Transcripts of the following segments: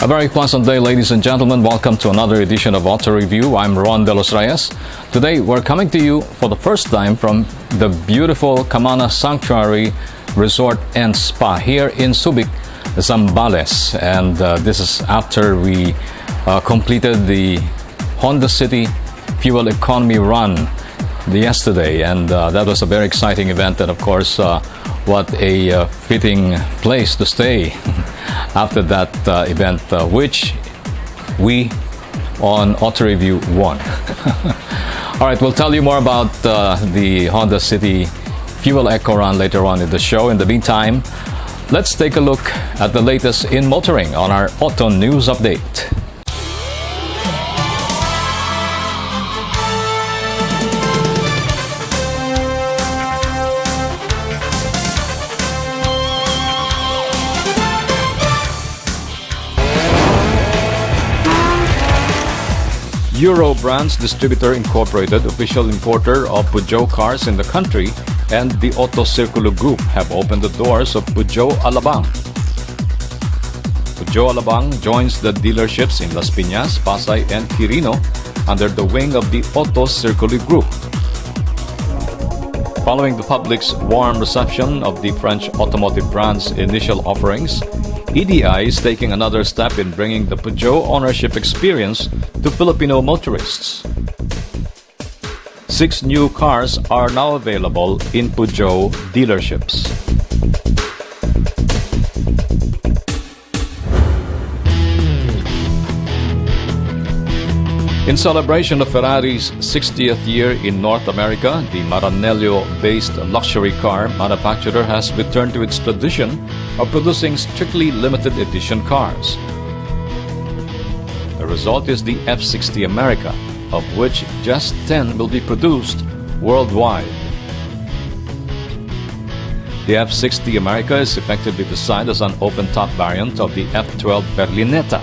A very pleasant day, ladies and gentlemen. Welcome to another edition of Auto Review. I'm Ron De Los Reyes. Today, we're coming to you for the first time from the beautiful Camana Sanctuary Resort and Spa here in Subic, Zambales. And this is after we completed the Honda City Fuel Economy Run yesterday. And that was a very exciting event. And of course, what a fitting place to stay after that event, which we on Auto Review won. All right, we'll tell you more about the Honda City Fuel Eco Run later on in the show. In the meantime, let's take a look at the latest in motoring on our Auto News Update. Euro Brands Distributor Incorporated, official importer of Peugeot cars in the country, and the Auto Circulo Group have opened the doors of Peugeot Alabang. Peugeot Alabang joins the dealerships in Las Piñas, Pasay, and Quirino under the wing of the Auto Circulo Group. Following the public's warm reception of the French automotive brand's initial offerings, EDI is taking another step in bringing the Peugeot ownership experience to Filipino motorists. 6 new cars are now available in Peugeot dealerships. In celebration of Ferrari's 60th year in North America, the Maranello-based luxury car manufacturer has returned to its tradition of producing strictly limited edition cars. The result is the F60 America, of which just 10 will be produced worldwide. The F60 America is effectively designed as an open-top variant of the F12 Berlinetta,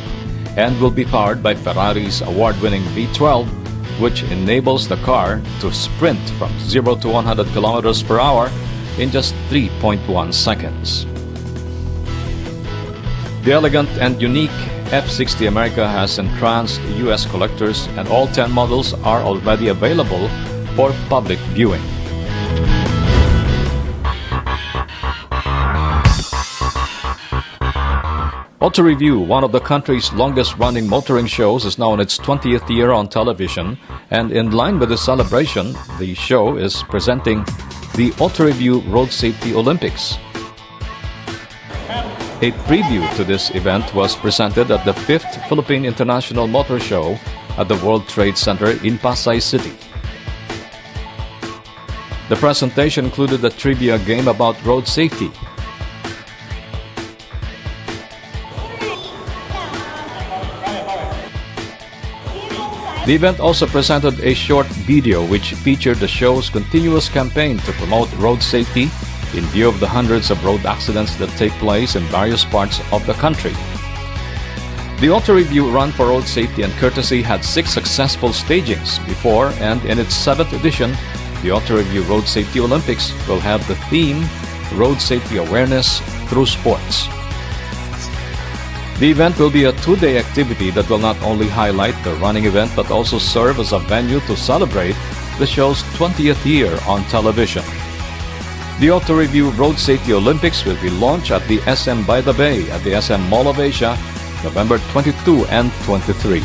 and will be powered by Ferrari's award-winning V12, which enables the car to sprint from 0 to 100 kilometers per hour in just 3.1 seconds. The elegant and unique F60 America has entranced U.S. collectors, and all 10 models are already available for public viewing. Auto Review, one of the country's longest-running motoring shows, is now in its 20th year on television, and in line with the celebration, the show is presenting the Auto Review Road Safety Olympics. A preview to this event was presented at the 5th Philippine International Motor Show at the World Trade Center in Pasay City. The presentation included a trivia game about road safety. The event also presented a short video which featured the show's continuous campaign to promote road safety in view of the hundreds of road accidents that take place in various parts of the country. The Auto Review Run for Road Safety and Courtesy had 6 successful stagings before, and in its 7th edition, the Auto Review Road Safety Olympics will have the theme Road Safety Awareness Through Sports. The event will be a 2-day activity that will not only highlight the running event but also serve as a venue to celebrate the show's 20th year on television. The Auto Review Road Safety Olympics will be launched at the SM by the Bay at the SM Mall of Asia, November 22 and 23.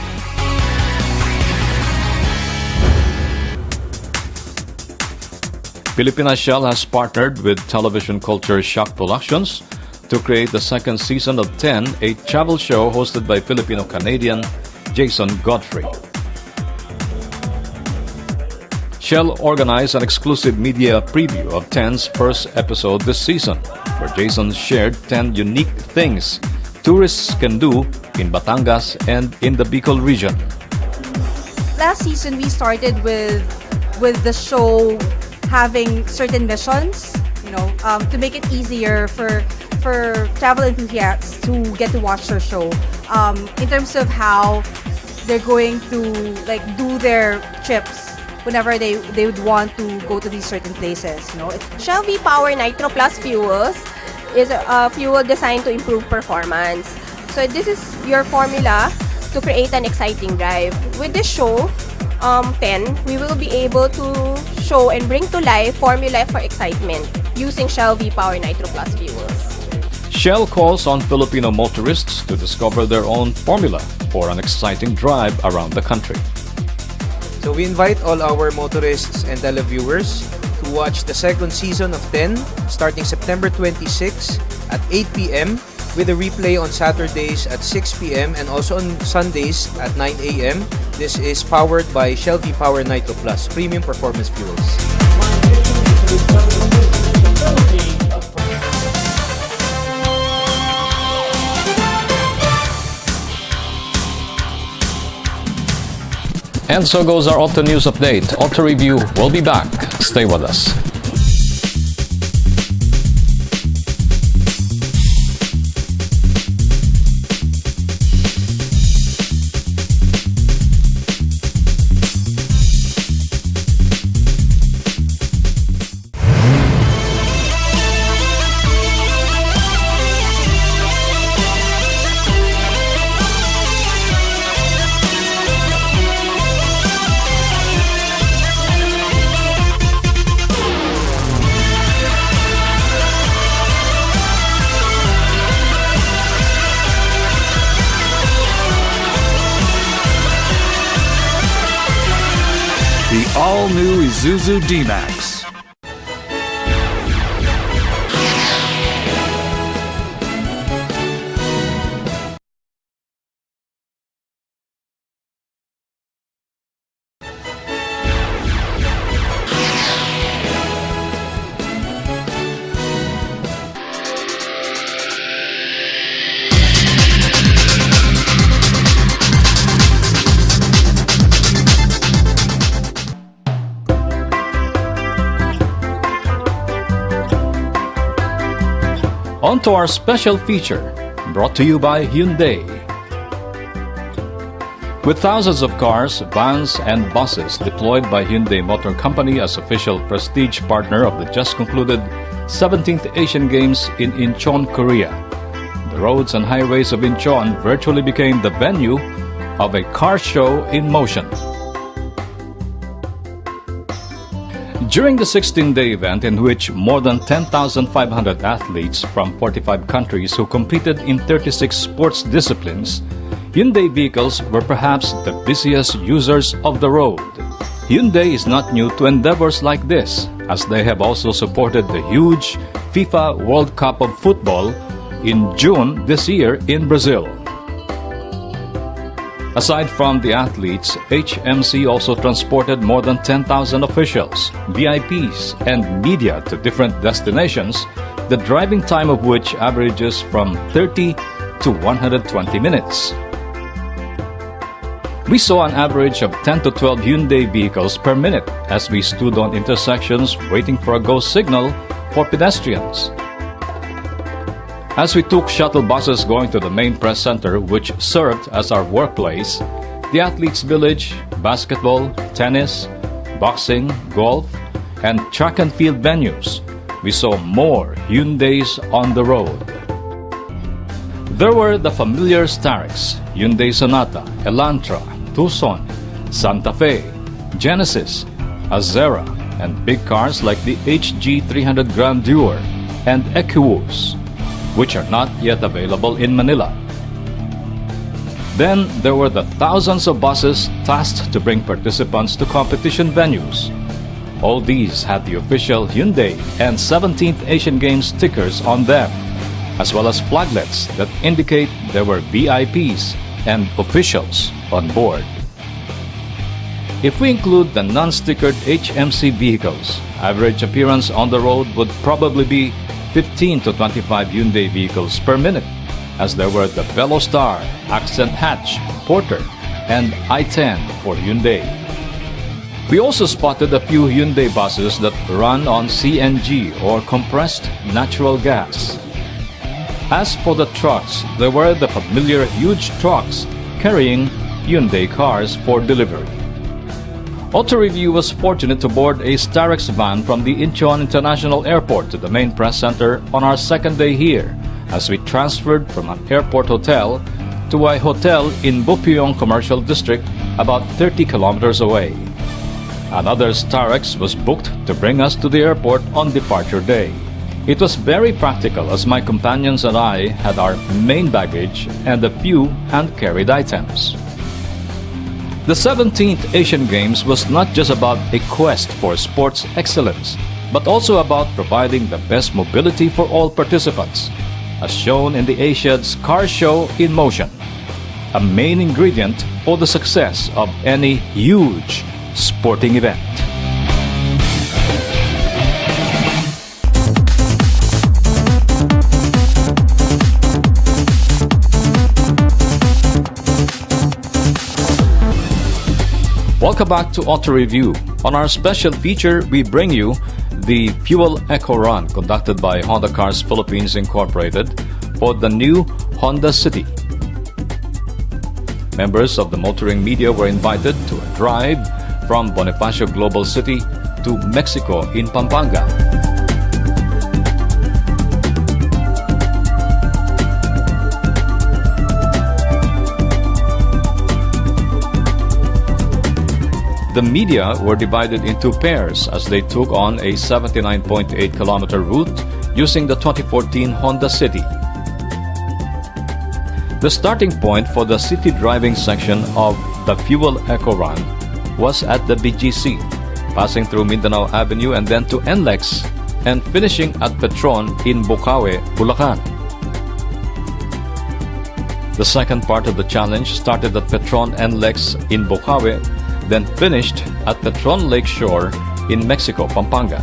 Filipina Shell has partnered with Television Culture Shock Productions to create the second season of 10, a travel show hosted by Filipino-Canadian Jason Godfrey. Shell organized an exclusive media preview of 10's first episode this season, where Jason shared 10 unique things tourists can do in Batangas and in the Bicol region. Last season, we started with the show having certain missions, to make it easier for travel enthusiasts to get to watch their show. In terms of how they're going to do their trips whenever they would want to go to these certain places. Shell V-Power Nitro Plus fuels is a fuel designed to improve performance. So this is your formula to create an exciting drive. With this show 10, we will be able to show and bring to life formula for excitement using Shell V-Power Nitro Plus fuels. Shell calls on Filipino motorists to discover their own formula for an exciting drive around the country. So we invite all our motorists and televiewers to watch the second season of 10 starting September 26 at 8 p.m. with a replay on Saturdays at 6 p.m. and also on Sundays at 9 a.m. This is powered by Shell V-Power Nitro Plus Premium Performance Fuels. And so goes our Auto News Update. Auto Review will be back. Stay with us. The all-new Isuzu D-Max. On to our special feature, brought to you by Hyundai. With thousands of cars, vans, and buses deployed by Hyundai Motor Company as official prestige partner of the just concluded 17th Asian Games in Incheon, Korea, the roads and highways of Incheon virtually became the venue of a car show in motion. During the 16-day event, in which more than 10,500 athletes from 45 countries who competed in 36 sports disciplines, Hyundai vehicles were perhaps the busiest users of the road. Hyundai is not new to endeavors like this, as they have also supported the huge FIFA World Cup of Football in June this year in Brazil. Aside from the athletes, HMC also transported more than 10,000 officials, VIPs, and media to different destinations, the driving time of which averages from 30 to 120 minutes. We saw an average of 10 to 12 Hyundai vehicles per minute as we stood on intersections waiting for a go signal for pedestrians. As we took shuttle buses going to the main press center, which served as our workplace, the athletes' village, basketball, tennis, boxing, golf, and track and field venues, we saw more Hyundais on the road. There were the familiar Starex, Hyundai Sonata, Elantra, Tucson, Santa Fe, Genesis, Azera, and big cars like the HG300 Grandeur and Equus, which are not yet available in Manila. Then there were the thousands of buses tasked to bring participants to competition venues. All these had the official Hyundai and 17th Asian Games stickers on them, as well as flaglets that indicate there were VIPs and officials on board. If we include the non-stickered HMC vehicles, average appearance on the road would probably be 15 to 25 Hyundai vehicles per minute, as there were the Velostar, Accent Hatch, Porter, and i10 for Hyundai. We also spotted a few Hyundai buses that run on CNG or compressed natural gas. As for the trucks, there were the familiar huge trucks carrying Hyundai cars for delivery. Auto Review was fortunate to board a Starex van from the Incheon International Airport to the main press center on our second day here, as we transferred from an airport hotel to a hotel in Bopyeong Commercial District about 30 kilometers away. Another Starex was booked to bring us to the airport on departure day. It was very practical as my companions and I had our main baggage and a few hand-carried items. The 17th Asian Games was not just about a quest for sports excellence, but also about providing the best mobility for all participants, as shown in the Asia's Car Show in Motion, a main ingredient for the success of any huge sporting event. Welcome back to Auto Review. On our special feature, we bring you the Fuel Eco Run conducted by Honda Cars Philippines Incorporated for the new Honda City. Members of the motoring media were invited to a drive from Bonifacio Global City to Mexico in Pampanga. The media were divided into pairs as they took on a 79.8 kilometer route using the 2014 Honda City. The starting point for the city driving section of the Fuel Eco Run was at the BGC, passing through Mindanao Avenue and then to NLEX and finishing at Petron in Bocaue, Bulacan. The second part of the challenge started at Petron NLEX in Bocaue, then finished at Petron Lakeshore in Mexico, Pampanga.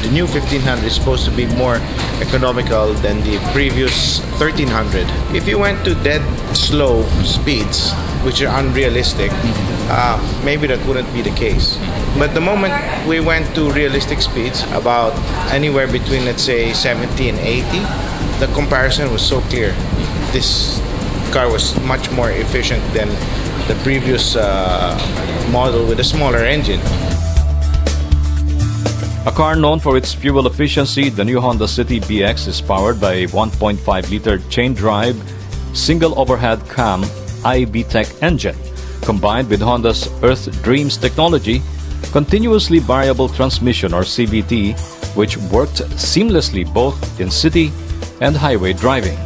The new 1500 is supposed to be more economical than the previous 1300. If you went to dead slow speeds, which are unrealistic, maybe that wouldn't be the case. But the moment we went to realistic speeds, about anywhere between, let's say, 70 and 80, the comparison was so clear. This car was much more efficient than the previous model with a smaller engine. A car known for its fuel efficiency, the new Honda City BX is powered by a 1.5-liter chain-drive, single overhead cam iVTEC engine, combined with Honda's Earth Dreams technology, continuously variable transmission or CVT, which worked seamlessly both in city and highway driving.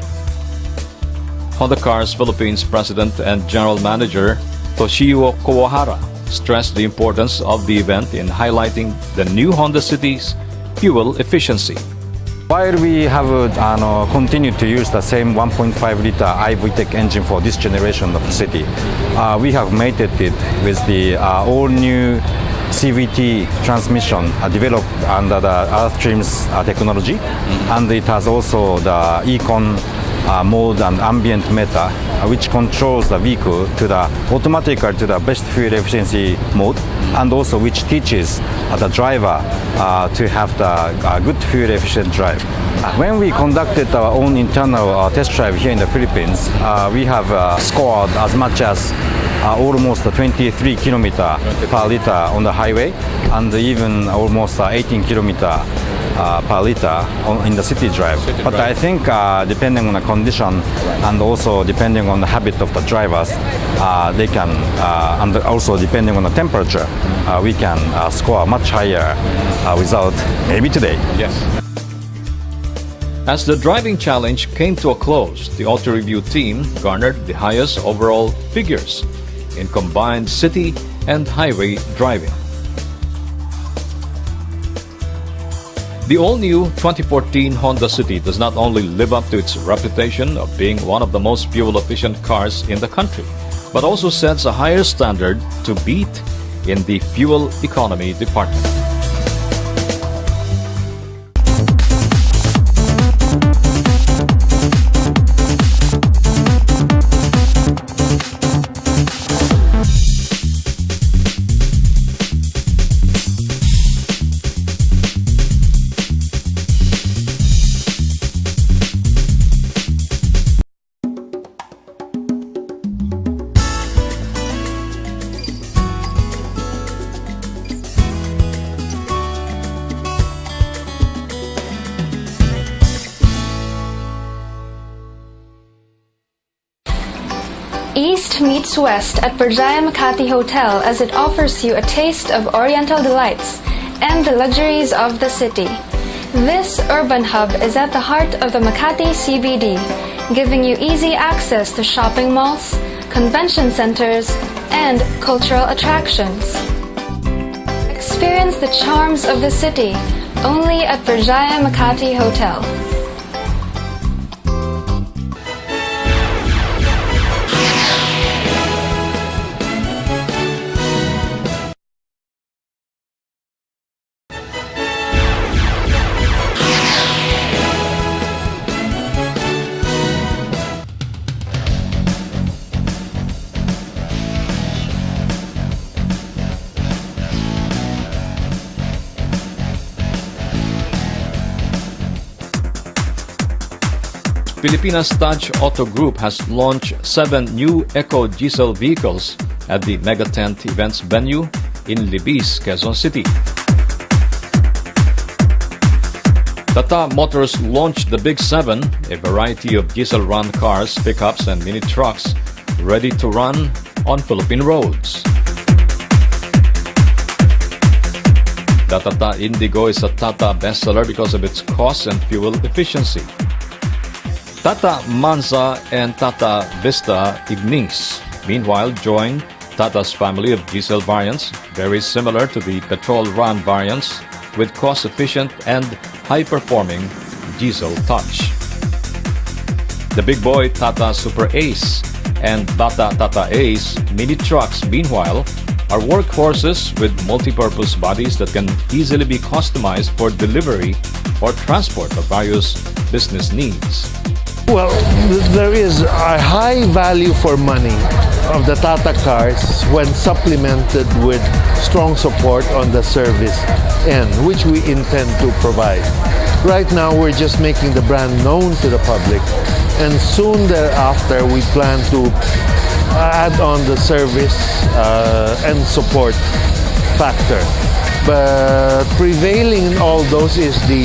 Honda Cars Philippines President and General Manager Toshio Kawahara stressed the importance of the event in highlighting the new Honda City's fuel efficiency. While we have continued to use the same 1.5-liter iVTEC engine for this generation of the City, we have mated it with the all-new CVT transmission developed under the Earth Dreams technology, and it has also the Econ mode and ambient meter, which controls the vehicle to the automatically to the best fuel efficiency mode, and also which teaches the driver to have the good fuel efficient drive. When we conducted our own internal test drive here in the Philippines, we have scored as much as almost 23 kilometer per liter on the highway, and even almost 18 kilometer per liter in the city drive. But I think depending on the condition and also depending on the habit of the drivers, they can, and also depending on the temperature, we can score much higher result maybe today. Yes. As the driving challenge came to a close, the Auto Review team garnered the highest overall figures in combined city and highway driving. The all-new 2014 Honda City does not only live up to its reputation of being one of the most fuel-efficient cars in the country, but also sets a higher standard to beat in the fuel economy department. East meets West at Berjaya Makati Hotel as it offers you a taste of Oriental delights and the luxuries of the city. This urban hub is at the heart of the Makati CBD, giving you easy access to shopping malls, convention centers, and cultural attractions. Experience the charms of the city only at Berjaya Makati Hotel. Pilipinas Touch Auto Group has launched 7 new eco-diesel vehicles at the Mega Tent Events venue in Libis, Quezon City. Tata Motors launched the Big 7, a variety of diesel-run cars, pickups, and mini trucks ready to run on Philippine roads. The Tata Indigo is a Tata bestseller because of its cost and fuel efficiency. Tata Manza and Tata Vista Ignis, meanwhile, join Tata's family of diesel variants, very similar to the petrol-run variants, with cost-efficient and high-performing diesel touch. The big boy Tata Super Ace and Tata Ace mini trucks, meanwhile, are workhorses with multi-purpose bodies that can easily be customized for delivery or transport of various business needs. Well, there is a high value for money of the Tata cars when supplemented with strong support on the service end, which we intend to provide. Right now, we're just making the brand known to the public, and soon thereafter, we plan to add on the service and support factor. But prevailing in all those is the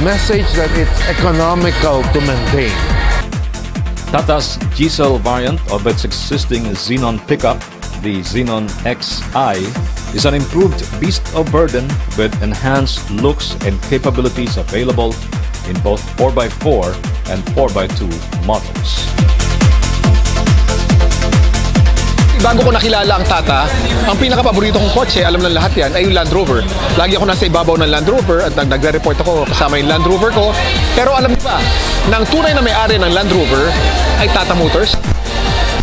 message that it's economical to maintain. Tata's diesel variant of its existing Xenon pickup, the Xenon XI, is an improved beast of burden with enhanced looks and capabilities available in both 4x4 and 4x2 models. Bago ko nakilala ang Tata, ang pinaka-paborito kong kotse, alam ng lahat yan, ay yung Land Rover. Lagi ako nasa ibabaw ng Land Rover at nagre-report ako kasama yung Land Rover ko. Pero alam niyo ba, na ang tunay na may-ari ng Land Rover ay Tata Motors.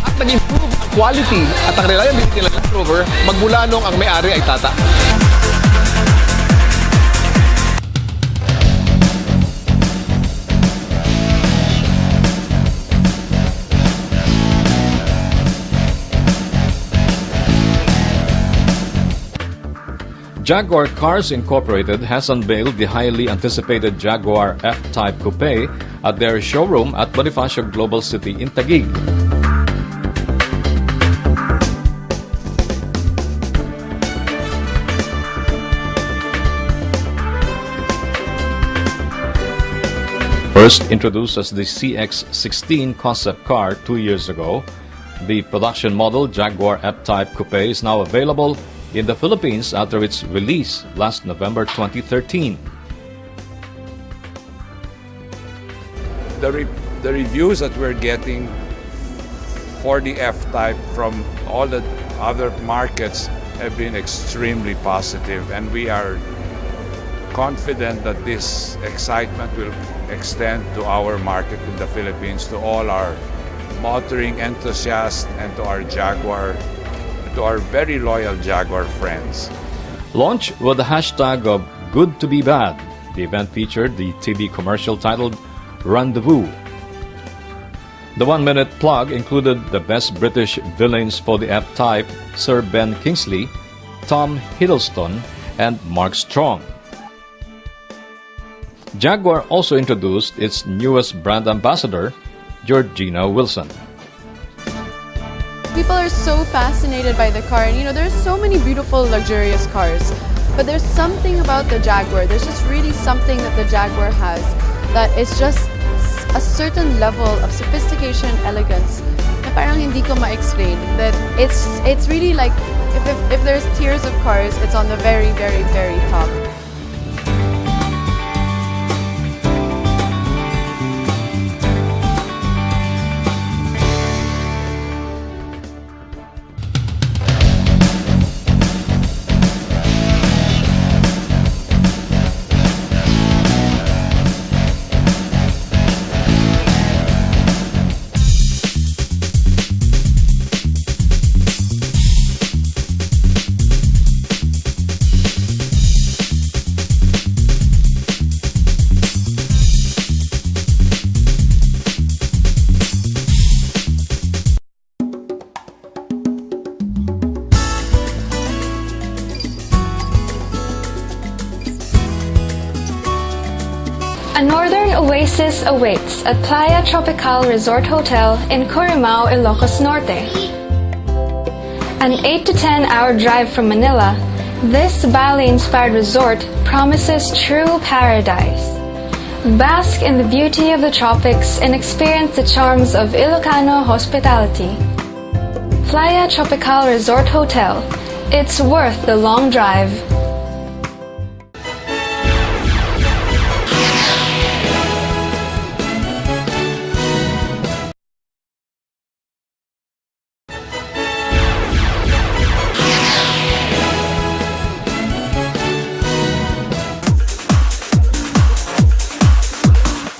At nag-improve ang quality at ang reliability ng Land Rover magmula nung ang may-ari ay Tata. Jaguar Cars Incorporated has unveiled the highly anticipated Jaguar F-type Coupe at their showroom at Bonifacio Global City in Taguig. First introduced as the CX-16 concept car 2 years ago, the production model Jaguar F-type Coupe is now available in the Philippines after its release last November 2013. The reviews that we're getting for the F-type from all the other markets have been extremely positive, and we are confident that this excitement will extend to our market in the Philippines, to all our motoring enthusiasts and to our very loyal Jaguar friends. Launched with the hashtag of Good to be Bad, the event featured the TV commercial titled Rendezvous. The 1-minute plug included the best British villains for the F-type, Sir Ben Kingsley, Tom Hiddleston, and Mark Strong. Jaguar also introduced its newest brand ambassador, Georgina Wilson. People are so fascinated by the car, and there's so many beautiful luxurious cars, but there's something about the Jaguar. There's just really something that the Jaguar has that is just a certain level of sophistication and elegance na parang hindi ko ma-explain. That it's really like, if there's tiers of cars, it's on the very, very, very top. A northern oasis awaits at Playa Tropical Resort Hotel in Corimao, Ilocos Norte. An 8 to 10 hour drive from Manila, this Bali-inspired resort promises true paradise. Bask in the beauty of the tropics and experience the charms of Ilocano hospitality. Playa Tropical Resort Hotel. It's worth the long drive.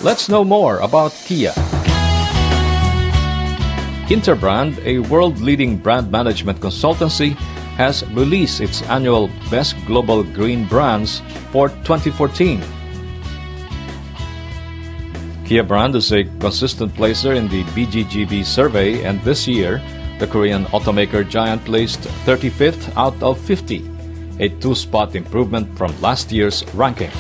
Let's know more about Kia. Interbrand, a world-leading brand management consultancy, has released its annual Best Global Green Brands for 2014. Kia brand is a consistent placer in the BGGB survey, and this year, the Korean automaker giant placed 35th out of 50, a 2-spot improvement from last year's ranking.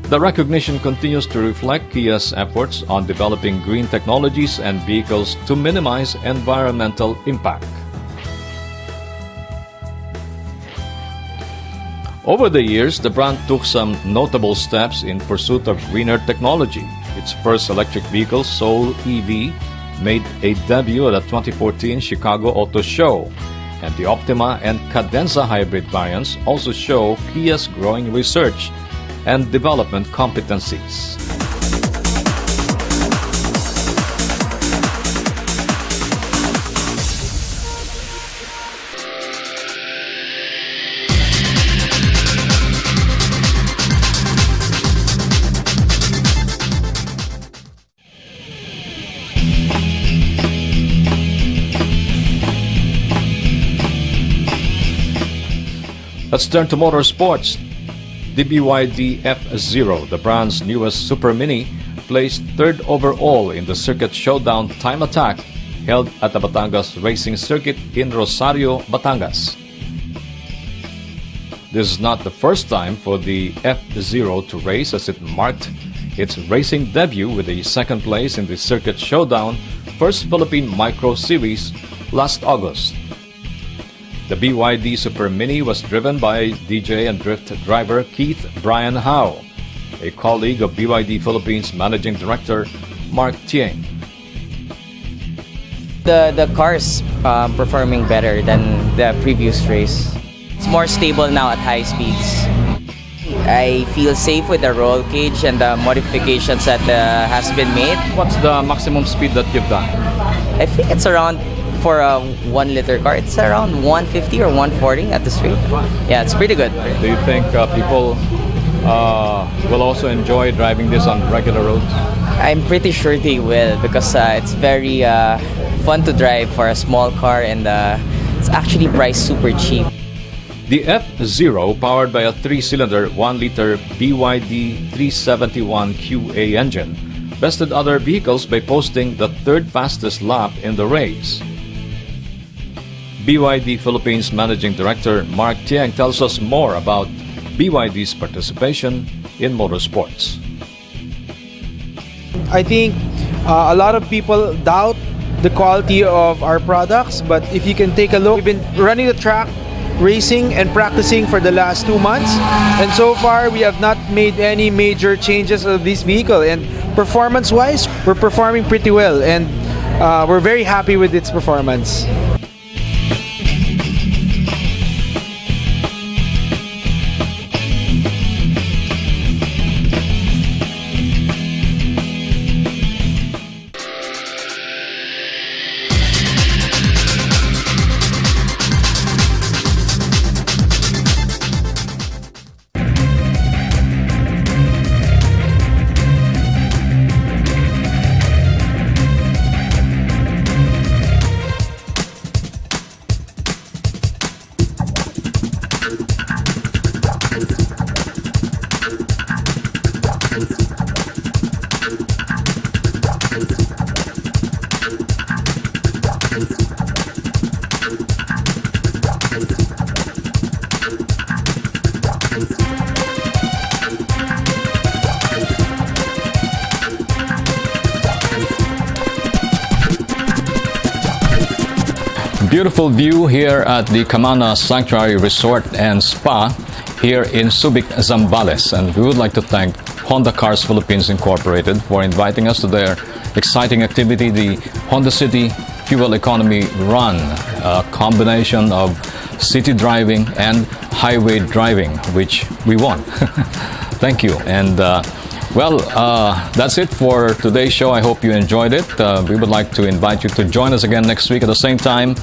The recognition continues to reflect Kia's efforts on developing green technologies and vehicles to minimize environmental impact. Over the years, the brand took some notable steps in pursuit of greener technology. Its first electric vehicle, Soul EV, made a debut at the 2014 Chicago Auto Show, and the Optima and Cadenza hybrid variants also show Kia's growing research and development competencies. Let's turn to motorsports. The BYD F0, the brand's newest Super Mini, placed 3rd overall in the Circuit Showdown Time Attack held at the Batangas Racing Circuit in Rosario, Batangas. This is not the first time for the F0 to race, as it marked its racing debut with a 2nd place in the Circuit Showdown First Philippine Micro Series last August. The BYD Super Mini was driven by DJ and drift driver Keith Brian Howe, a colleague of BYD Philippines Managing Director Mark Tieng. The car's performing better than the previous race. It's more stable now at high speeds. I feel safe with the roll cage and the modifications that has been made. What's the maximum speed that you've done? I think it's around, for a 1-liter car, it's around 150 or 140 at the street. Yeah, it's pretty good. Do you think people will also enjoy driving this on regular roads? I'm pretty sure they will, because it's very fun to drive for a small car, and it's actually priced super cheap. The F0, powered by a 3-cylinder 1-liter BYD 371QA engine, bested other vehicles by posting the 3rd fastest lap in the race. BYD Philippines Managing Director Mark Tieng tells us more about BYD's participation in motorsports. I think a lot of people doubt the quality of our products, but if you can take a look, we've been running the track racing and practicing for the last 2 months, and so far we have not made any major changes of this vehicle. And performance-wise, we're performing pretty well, and we're very happy with its performance. Beautiful view here at the Camana Sanctuary Resort and Spa here in Subic, Zambales. And we would like to thank Honda Cars Philippines Incorporated for inviting us to their exciting activity, the Honda City Fuel Economy Run, a combination of city driving and highway driving, which we won. Thank you. And that's it for today's show. I hope you enjoyed it. We would like to invite you to join us again next week at the same time,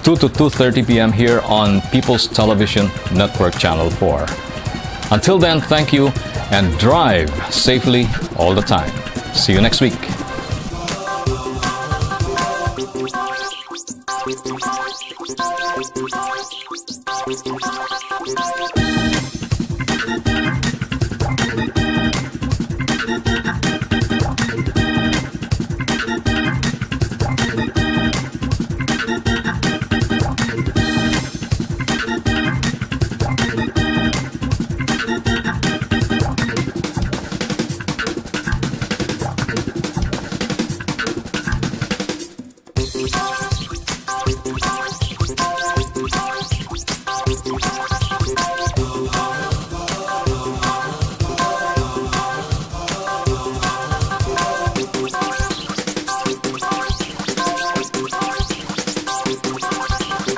2 to 2:30 p.m. here on People's Television Network Channel 4. Until then, thank you and drive safely all the time. See you next week. Thank you.